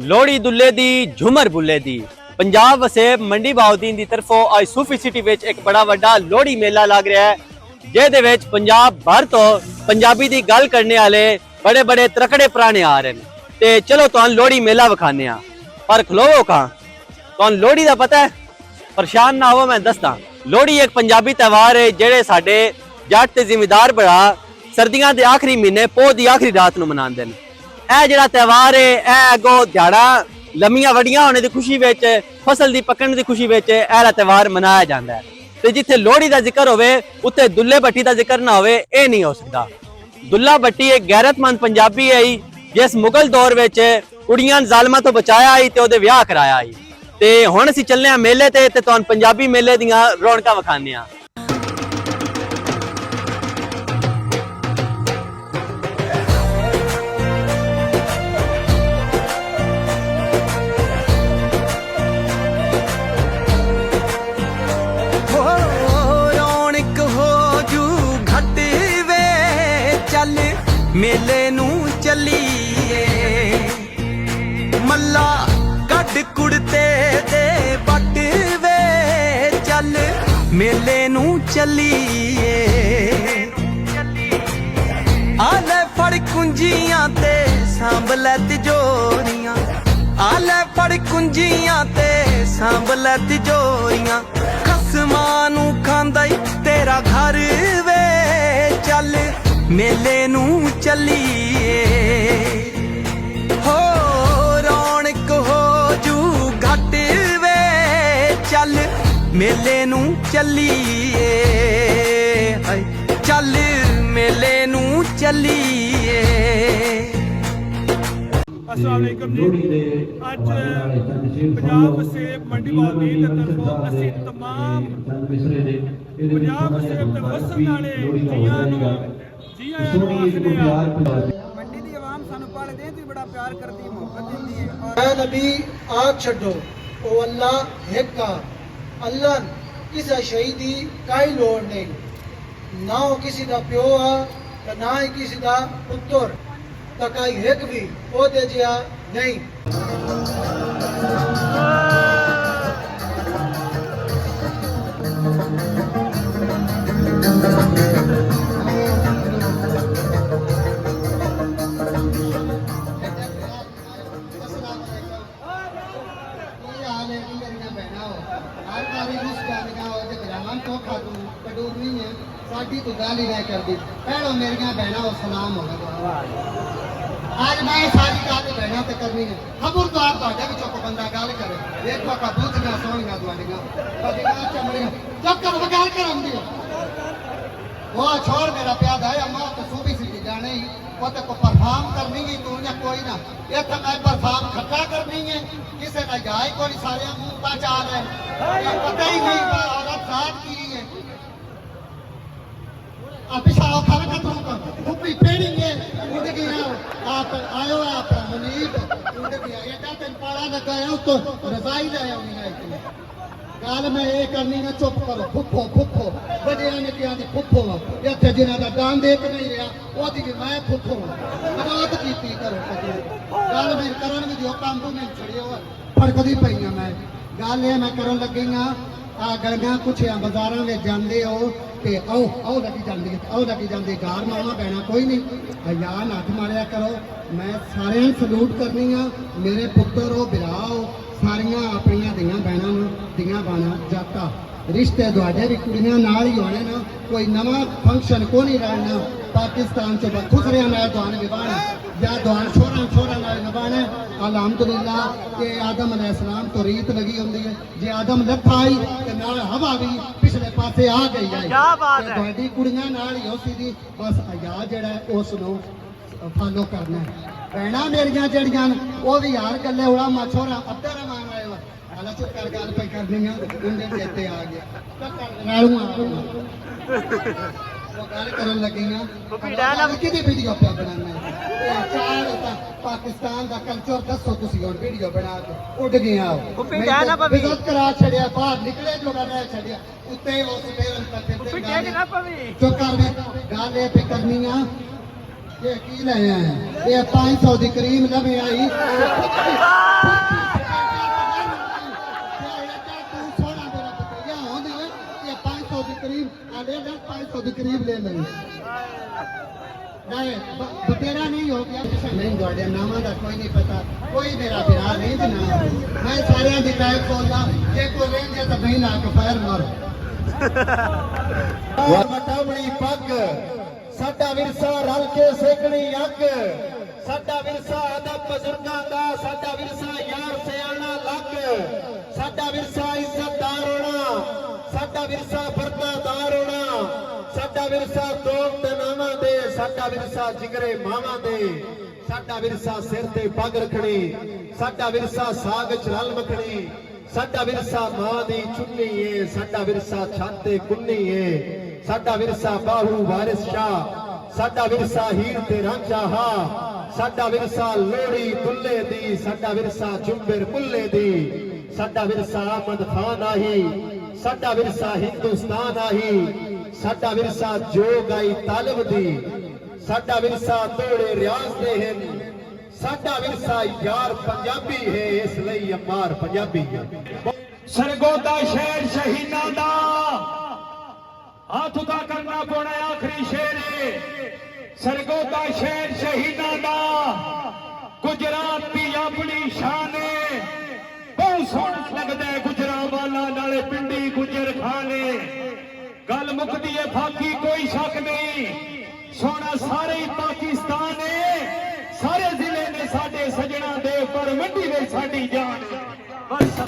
लोहड़ी दुल्ले दी झूमर बुल्ले दी पंजाब वसेब मंडी बहाउद्दीन दी तरफों आज सूफी सिटी विच एक बड़ा वड्डा लोहड़ी मेला लग रहा है, जिहदे विच पंजाब भर तो पंजाबी दी गल करने वाले बड़े बड़े त्रकड़े पुराने आ रहे हैं। ते चलो तुहानू लोहड़ी मेला विखाने आ, पर खलोवो कहां? तुहानू लोहड़ी दा पता है? परेशान ना हो, मैं दसदा। लोहड़ी एक पंजाबी त्यौहार है जिहड़े साडे जट ते जिमीदार भरा सर्दियां दे आखिरी महीने पोह दी आखिरी रात नूं मनांदे ने। ਇਹ ਜਿਹੜਾ ਤਿਉਹਾਰ ਹੈ ਇਹ ਅੱਗੋਂ ਦਿਹਾੜਾ ਲੰਮੀਆਂ ਵੱਡੀਆਂ ਹੋਣੇ ਦੀ ਖੁਸ਼ੀ ਵਿੱਚ, ਫਸਲ ਦੀ ਪੱਕਣ ਦੀ ਖੁਸ਼ੀ ਵਿੱਚ ਇਹ ਵਾਲਾ ਤਿਉਹਾਰ ਮਨਾਇਆ ਜਾਂਦਾ ਹੈ। ਤੇ ਜਿੱਥੇ ਲੋਹੜੀ ਦਾ ਜ਼ਿਕਰ ਹੋਵੇ ਉੱਥੇ ਦੁੱਲੇ ਭੱਟੀ ਦਾ ਜ਼ਿਕਰ ਨਾ ਹੋਵੇ, ਇਹ ਨਹੀਂ ਹੋ ਸਕਦਾ। ਦੁੱਲਾ ਭੱਟੀ ਇੱਕ ਗੈਰਤਮੰਦ ਪੰਜਾਬੀ ਹੈ ਜਿਸ ਮੁਗਲ ਦੌਰ ਵਿੱਚ ਕੁੜੀਆਂ ਜ਼ਾਲਮਾਂ ਤੋਂ ਬਚਾਇਆ ਹੈ ਤੇ ਉਹਦੇ ਵਿਆਹ ਕਰਾਇਆ ਹੈ। ਤੇ ਹੁਣ ਅਸੀਂ ਚੱਲੇ ਆ ਮੇਲੇ ਤੇ ਤੁਹਾਨੂੰ ਪੰਜਾਬੀ ਮੇਲੇ ਦੀਆਂ ਰੌਣਕਾਂ ਵਿਖਾਉਂਦੇ ਆ। मेले नू चलीए मल्ला कट कुड़ते दे बट वे चल मेले नू चलीए आले फड़ कुंजियां ते सांभ लै तिजोरियां, आले फड़ कुंजियां ते सांभ लै तिजोरियां, खसमां नू खांदा तेरा घर वे चल मेले नू चलीए हो रौनक हो जू घट वे चल मेले नू चलीए चल मेले नू चलीए। अस्सलाम वालेकुम जी। अज पंजाब वसेब मंडी बहाउद्दीन की तरफों असीं तमाम पंजाब वसेब ते वसन वाले जियां नूं मंडी दी आवाम सानू पढ़ दे ती बड़ा प्यार करदी है, मोहब्बत देंदी है। और नबी आग छड्डो ओ अल्लाह एक का अल्लाह किसी शहीदी काई लोड़ नहीं, ना वो किसी दा प्यो आ ते ना ही किसी दा पुत्र, ता काई एक भी ओ दे जिया नहीं। साडी तो गल ही नहीं करती, पहलो मेरिया बहना और सलाम हो आज मैं सारी गल बहना तो करनी है। खबरदार तुहाडे विचों कोई बंदा गल करे देखो कबूतरियां सोहणियां तुहाडियां कदियां चमड़ियां चक्कर गल करांदी वो छोड़ मेरा प्यार है अम्मा तो सूबी सी जाने ही वो तो कोई परफॉर्म करनी ही तू या कोई ना ये तो मैं परफॉर्म खट्टा करनी है किसी का जाए कोई सारे मुंह का चाल है पता ही नहीं औरत साथ की है पिछाओ खा खत्म कर ऊपरी पेड़ी है उड़ गया आप आयो आप मुनीब उड़ गया एटा तेन पाड़ा लगा है उसको रजाई ले आनी है इतनी गल मैं ये करनी है चुप करो फुफो फुफो बड़े ने किया दी फुफो इत्थे जिन्हां दा दान दे के नहीं रहा ओदी भी मैं फुफो बात कीती करो गल मैं करन भी दियो काम तो नहीं छड़ियो फड़कदी पईयां मैं गल ये मैं करन लगी हां आ गलियां कुछ बाजारां में जांदे हो ते आओ आओ लगी जाती गार मावा बहना कोई नहीं यार नथ मारिया करो। मैं सारे सलूट करनी हाँ मेरे पुत्र हो बिरा हो सारिया अपन धियां बहनों धियां बाना जाता रिश्ते दुआडे भी कुड़ियां नाल ही होने ना कोई नवा फंक्शन को नहीं रहना पाकिस्तान च खुसरिया नाल दुआन निभाना या दुआन छोरा छोरा नाल निभाना अलहमदुलिल्लाह के आदम अलैहिस्सलाम तो रीत लगी होंदी है जे आदम लथा आई ते नाल हवा भी पिछले पासे आ गई है क्या बात है तुहाडी कुड़ियां नाल ही हो सीधी बस आया जेड़ा उस नु फॉलो करना है भैणा मेरियां जड़ियां वो भी यार गल्ले उड़ा मा छोरा अब्दुर रहमान आए वाला चुप कर गल पे करनी है उंदे चेते आ गया नालू आ वो गल करन लगी ना किदी वीडियो पे बनाना है चार पाकिस्तान दा कल्चर दसो तुसी और वीडियो बना के उड़ गया हो बेइज्जत करा छड़िया बाहर निकले जो रह छड़िया उत्ते उस बेरन तक चुप कर गल पे करनी है ये की लाए हैं ये 500 दी क्रीम नवी आई ये 500 दी क्रीम आले 500 दी क्रीम ले ले नहीं बतेरा नहीं हो गया नहीं जोड़े नामा का कोई नहीं पता कोई मेरा बिहार नहीं देना मैं सारे दी टाइप बोलदा जे को लेंगे तो नहीं ना के पैर मार ਮਟਾਵਣੀ ਪੱਗ ਸਾਡਾ ਵਿਰਸਾ ਰਲ ਕੇ ਸੇਕਣੀ ਅੱਗ ਸਾਡਾ ਵਿਰਸਾ ਦਾ ਬਜ਼ੁਰਗਾਂ ਦਾ ਸਾਡਾ ਵਿਰਸਾ ਯਾਰ ਸਿਆਣਾ ਲੱਗ ਸਾਡਾ ਵਿਰਸਾ ਇੱਜ਼ਤਦਾਰ ਹੋਣਾ ਸਾਡਾ ਵਿਰਸਾ ਬਰਦਾਦਾਰ ਹੋਣਾ ਸਾਡਾ ਵਿਰਸਾ ਦੋਮ ਤੇ ਨਾਵਾਂ ਦੇ ਸਾਡਾ ਵਿਰਸਾ ਜਿਗਰੇ ਮਾਵਾਂ ਦੇ ਸਾਡਾ ਵਿਰਸਾ ਸਿਰ ਤੇ ਪੱਗ ਰੱਖਣੀ ਸਾਡਾ ਵਿਰਸਾ ਸਾਗ ਚ ਰਲ ਮੱਖਣੀ ਸਾਡਾ ਵਿਰਸਾ ਮਾਂ ਦੀ ਚੁੰਨੀ ਏ ਸਾਡਾ ਵਿਰਸਾ ਛੱਤ ਤੇ ਕੁੰਨੀ ਏ ਸਾਡਾ ਵਿਰਸਾ ਬਾਹੂ ਵਾਰਿਸ ਸ਼ਾਹ ਸਾਡਾ ਵਿਰਸਾ ਹੀਰ ਤੇ ਰਾਂਝਾ ਹਾ ਸਾਡਾ ਵਿਰਸਾ ਲੋਹੜੀ ਦੁੱਲੇ ਦੀ ਸਾਡਾ ਵਿਰਸਾ ਜੁੰਬਰ ਮੁੱਲੇ ਦੀ ਸਾਡਾ ਵਿਰਸਾ ਅਹਿਮਦ ਖਾਨ ਆਹੀ ਸਾਡਾ ਵਿਰਸਾ ਹਿੰਦੁਸਤਾਨ ਆਹੀ ਸਾਡਾ ਵਿਰਸਾ ਜੋਗਾਈ ਤਾਲਬ ਦੀ ਸਾਡਾ ਵਿਰਸਾ ਤੋੜੇ ਰਿਆਜ਼ ਦੇ ਹਨ ਸਾਡਾ ਵਿਰਸਾ ਯਾਰ ਪੰਜਾਬੀ ਹੈ ਇਸ ਲਈ ਅਮਾਰ ਪੰਜਾਬੀ ਹੈ ਸਰਗੋਦਾ ਸ਼ਹਿਰ ਸ਼ਹੀਦਾਂ ਦਾ ਹੱਥ ਉਠਾ ਕਰਨਾ ਪਉਣਾ ਆਖਰੀ ਸ਼ੇਰ ਹੈ ਸਰਗੋਦਾ ਸ਼ਹਿਰ ਸ਼ਹੀਦਾਂ ਦਾ ਗੁਜਰਾਤ ਦੀ ਆਪਣੀ ਸ਼ਾਨ ਹੈ ਬਹੁਤ ਸੋਹਣਾ ਲੱਗਦਾ ਹੈ ਗੁਜਰਾਂਵਾਲਾ ਨਾਲੇ ਪਿੰਡੀ ਗੁਜਰ ਖਾਨੇ ਗੱਲ ਮੁੱਕਦੀ ਹੈ ਬਾਕੀ ਕੋਈ ਸ਼ੱਕ ਨਹੀਂ ਸੋਹਣਾ ਸਾਰੇ ਹੀ ਪਾਕਿਸਤਾਨ ਹੈ ਸਾਰੇ ਜ਼ਿਲ੍ਹੇ ਨੇ ਸਾਡੇ ਸਜਣਾ ਦੇ ਪਰ ਮੰਡੀ ਵਿੱਚ ਸਾਡੀ ਜਾਨ ਬਸ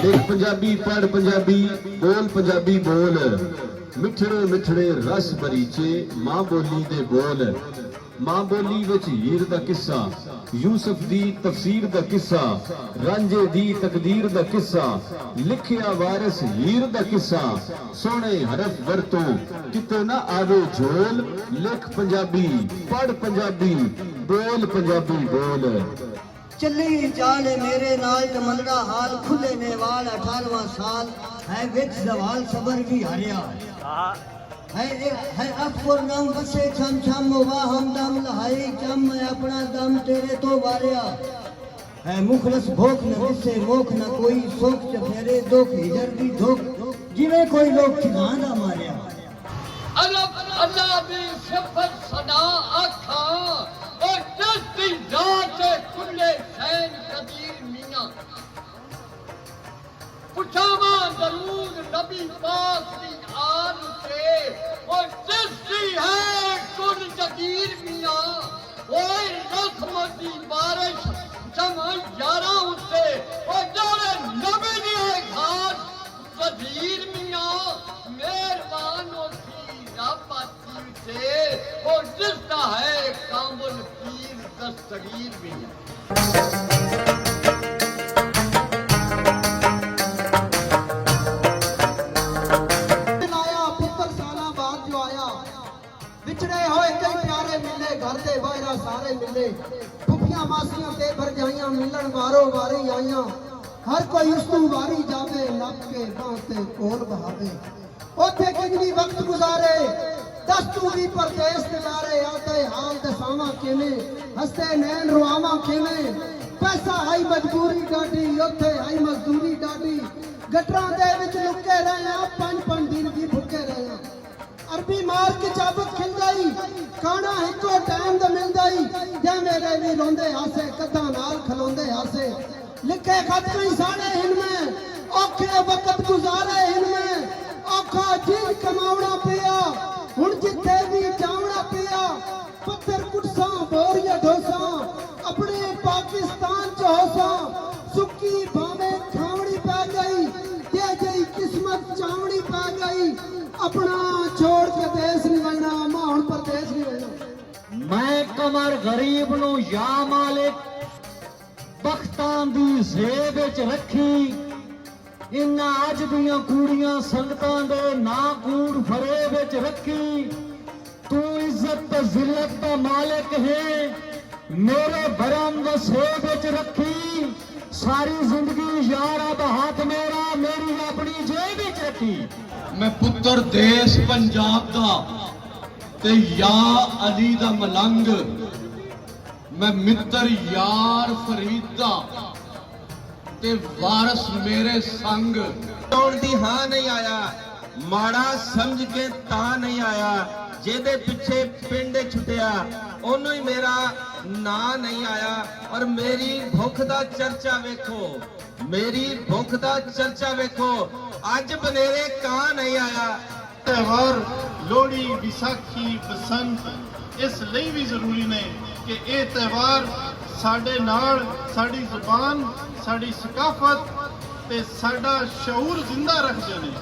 ਇੱਕ ਪੰਜਾਬੀ ਪੜ ਪੰਜਾਬੀ ਬੋਲ ਮਿੱਠੜੇ ਮਿੱਠੜੇ ਰਸ ਬਰੀਚੇ ਮਾਂ ਬੋਲੀ ਦੇ ਬੋਲ ਮਾਂ ਬੋਲੀ ਵਿੱਚ ਹੀਰ ਦਾ ਕਿੱਸਾ ਯੂਸਫ ਦੀ ਤਫਸੀਰ ਦਾ ਕਿੱਸਾ ਰਾਂਝੇ ਦੀ ਤਕਦੀਰ ਦਾ ਕਿੱਸਾ ਲਿਖਿਆ ਵਾਰਿਸ ਹੀਰ ਦਾ ਕਿੱਸਾ ਸੋਹਣੇ ਹਰਫ ਵਰਤੋਂ ਕਿਤੇ ਨਾ ਆਵੇ ਝੋਲ ਲਿਖ ਪੰਜਾਬੀ ਪੜ ਪੰਜਾਬੀ ਬੋਲ ਚੱਲੀ ਜਾਲ ਮੇਰੇ ਨਾਲ ਤਮੰਨਾ ਹਾਲ ਖੁੱਲੇ ਨੇ ਵਾਲ 18ਵਾਂ ਸਾਲ ਹੈ ਵਿੱਚ ਜ਼ਵਾਲ ਸਬਰ ਵੀ ਹਰਿਆ ਹੈ ਅਕਬਰ ਨਾਮ ਵਸੇ ਛਮ ਛਮ ਵਾ ਹਮਦਮ ਲਹਾਈ ਚਮ ਮੈਂ ਆਪਣਾ ਦਮ ਤੇਰੇ ਤੋਂ ਵਾਰਿਆ ਹੈ ਮੁਖਲਸ ਭੋਖ ਨ ਦਿਸੇ ਮੋਖ ਨ ਕੋਈ ਸੋਖ ਚ ਫੇਰੇ ਦੁੱਖ ਹਿਜਰ ਦੀ ਧੋਖ ਜਿਵੇਂ ਕੋਈ ਲੋਕ ਠਿਕਾਣਾ ਦਾ ਮਾਰਿਆ अल्लाह दी सिफत सदा आखा और दस्ती जात खुले सैन कदीर मियां पुछावा दरूद नबी पाक दी आल से और दस्ती है कुल जगीर मियां ओए रहमत दी बारिश जमा यारा उते और जाने नबी दी घाट वजीर मियां मेहरबान होती रापाती से और जिसका है कामुल पीर दस्तगीर भी है आया पुत्र साला बाद जो आया विछड़े होए कई प्यारे मिले घर दे बाहरा सारे मिले फुफियां मासियां ते भरजाइयां मिलन वारो वारी आईयां हर कोई उस तू वारी जावे लग के बांह ते कोल बहावे ओथे कितनी वक्त गुजारे दस तू भी परदेस दिलारे आते हाल दसावा किने हंसते नैन रुआवा किने पैसा आई मजबूरी डाडी ओथे आई मजदूरी डाडी गटरां दे विच लुके रहे 5-5 दिन भी भुके रहे अरबी मार के चाबक खिल गई खाना हिको टाइम दा मिल गई जे मेरे भी रोंदे हासे कदा नाल खलोंदे हासे लिखे खत कई साड़े इनमें औखे वक्त गुजारे इनमें औखा जीव कमावना पिया हुण जिथे भी जावना पिया पत्थर कुटसा बोरिया ढोसा अपने पाकिस्तान च होसा सुक्की भावे खावनी पै गई जे जई किस्मत चावनी पै गई अपना छोड़ के देश नहीं वलना माहौल परदेश नहीं वलना मैं कमर गरीब नु या मालिक बख्तां दी जेब विच रखी इन्ना अज दियां कूड़ियां संगतां दे ना कूड़ फरे विच रखी इज्जत ते जिल्लत दा मालिक है मेरे भरम वसेब विच रखी सारी जिंदगी यार दा हाथ मेरा मेरी अपनी जेब विच रखी मैं पुत्र देश पंजाब दा ते या अली दा मलंग मैं मित्र यार फरीद दा ते वारस मेरे संग ਆਉਣ ਦੀ ਹਾਂ ਨਹੀਂ ਆਇਆ ਮਾੜਾ ਸਮਝ ਕੇ ਤਾਂ ਨਹੀਂ ਆਇਆ ਜਿਹਦੇ ਪਿੱਛੇ ਪਿੰਡ ਛੁੱਟਿਆ ਉਹਨੂੰ ਹੀ ਮੇਰਾ ਨਾਂ ਨਹੀਂ ਆਇਆ ਔਰ ਮੇਰੀ ਭੁੱਖ ਦਾ ਚਰਚਾ ਵੇਖੋ ਮੇਰੀ ਭੁੱਖ ਦਾ ਚਰਚਾ ਵੇਖੋ ਅੱਜ ਬਨੇਰੇ ਕਾਂ ਨਹੀਂ ਆਇਆ ਤਿਉਹਾਰ ਲੋਹੜੀ ਵਿਸਾਖੀ ਬਸੰਤ ਇਸ ਲਈ ਵੀ ਜ਼ਰੂਰੀ ਨੇ ਕਿ ਇਹ ਤਿਉਹਾਰ ਸਾਡੇ ਨਾਲ ਸਾਡੀ ਜ਼ੁਬਾਨ ਸਾਡੀ ਸਕਾਫਤ ਤੇ ਸਾਡਾ ਸ਼ਊਰ ਜ਼ਿੰਦਾ ਰੱਖਦੇ ਨੇ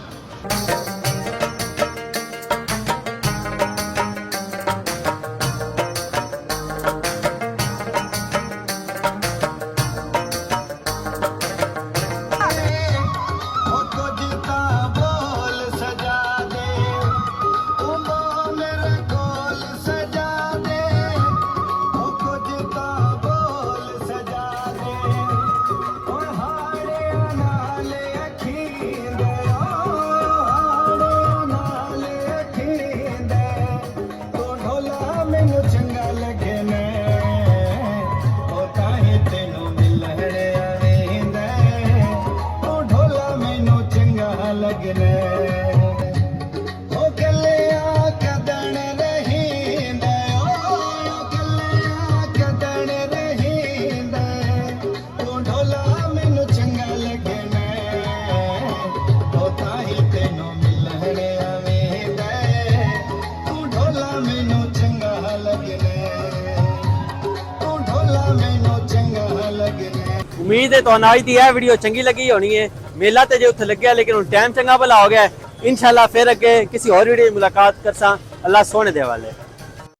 उम्मीद है तो आज की यह वीडियो चंगी लगी होनी है मेला तो जो उत्थे लग्या लेकिन हुण टाइम चंगा भला हो गया इंशाल्लाह फिर अगे किसी और वीडियो में मुलाकात करसा अल्लाह सोने दे वाले।